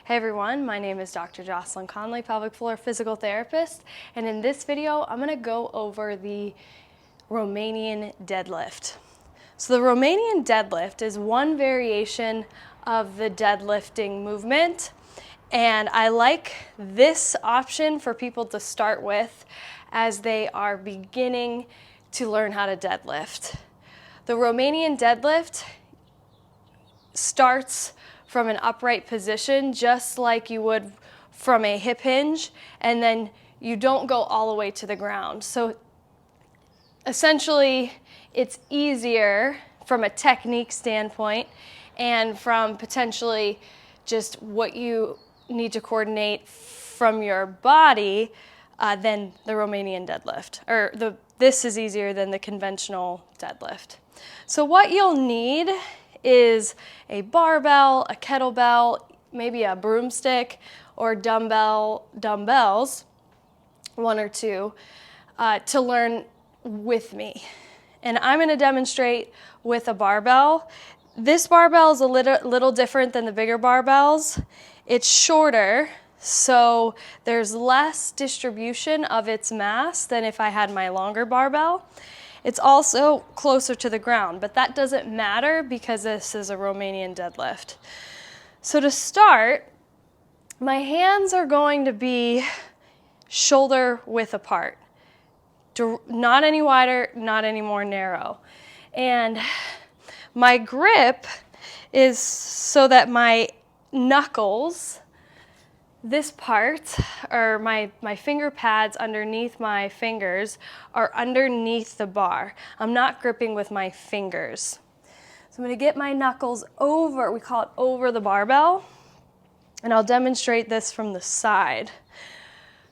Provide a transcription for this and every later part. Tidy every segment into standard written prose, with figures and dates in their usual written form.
Hey everyone, my name is Dr. Jocelyn Conley, pelvic floor physical therapist, and in this video I'm going to go over the Romanian deadlift. So the Romanian deadlift is one variation of the deadlifting movement, and I like this option for people to start with as they are beginning to learn how to deadlift. The Romanian deadlift starts from an upright position, just like you would from a hip hinge, and then you don't go all the way to the ground. So essentially, it's easier from a technique standpoint and from potentially just what you need to coordinate from your body than the Romanian deadlift. This is easier than the conventional deadlift. So what you'll need is a barbell, a kettlebell, maybe a broomstick, or dumbbells, one or two, to learn with me. And I'm going to demonstrate with a barbell. This barbell is a little different than the bigger barbells. It's shorter, so there's less distribution of its mass than if I had my longer barbell. It's also closer to the ground, but that doesn't matter because this is a Romanian deadlift. So to start, my hands are going to be shoulder width apart. Not any wider, not any more narrow. And my grip is so that my knuckles, this part, or my finger pads underneath my fingers, are underneath the bar. I'm not gripping with my fingers. So I'm going to get my knuckles over, we call it over the barbell, and I'll demonstrate this from the side.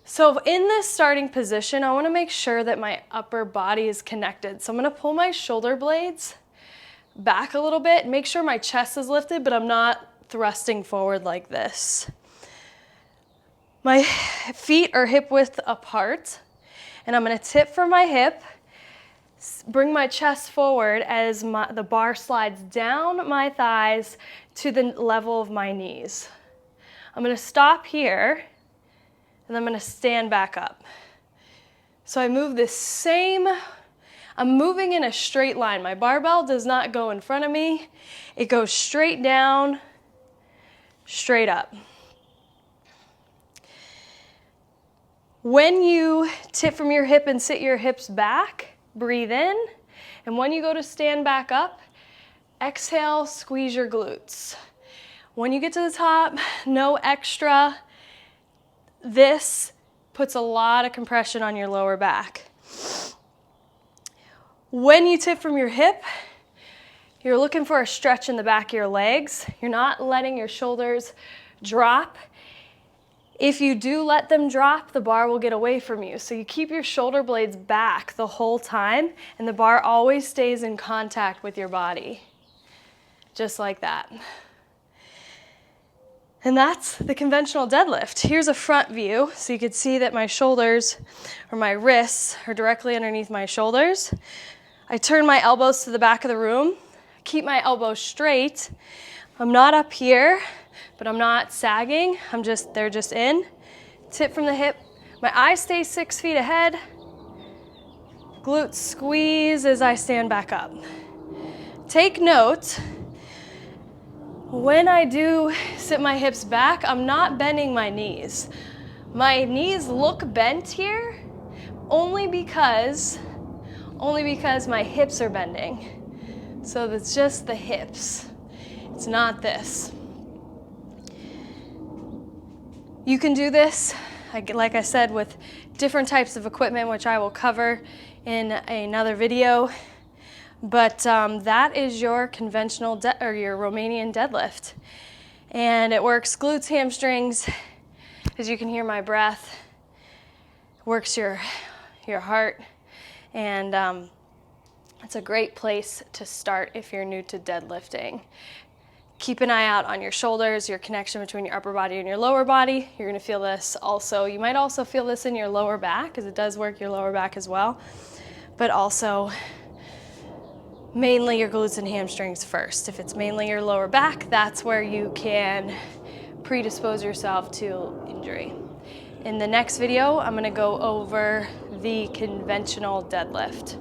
So in this starting position, I want to make sure that my upper body is connected. So I'm going to pull my shoulder blades back a little bit, make sure my chest is lifted, but I'm not thrusting forward like this. My feet are hip width apart, and I'm going to tip from my hip, bring my chest forward as the bar slides down my thighs to the level of my knees. I'm going to stop here, and I'm going to stand back up. So I move I'm moving in a straight line. My barbell does not go in front of me. It goes straight down, straight up. When you tip from your hip and sit your hips back, breathe in. And when you go to stand back up, exhale, squeeze your glutes. When you get to the top, no extra. This puts a lot of compression on your lower back. When you tip from your hip, you're looking for a stretch in the back of your legs. You're not letting your shoulders drop. If you do let them drop, the bar will get away from you. So you keep your shoulder blades back the whole time, and the bar always stays in contact with your body. Just like that. And that's the conventional deadlift. Here's a front view, so you can see that my shoulders, or my wrists, are directly underneath my shoulders. I turn my elbows to the back of the room, keep my elbows straight. I'm not up here, but I'm not sagging. They're just in. Tip from the hip. My eyes stay 6 feet ahead. Glutes squeeze as I stand back up. Take note, when I do sit my hips back, I'm not bending my knees. My knees look bent here only because my hips are bending. So it's just the hips. It's not this. You can do this, like I said, with different types of equipment, which I will cover in another video. But that is your conventional or your Romanian deadlift. And it works glutes, hamstrings, as you can hear my breath, works your heart. And it's a great place to start if you're new to deadlifting. Keep an eye out on your shoulders, your connection between your upper body and your lower body. You're going to feel this also. You might also feel this in your lower back, because it does work your lower back as well. But also mainly your glutes and hamstrings first. If it's mainly your lower back, that's where you can predispose yourself to injury. In the next video, I'm going to go over the conventional deadlift.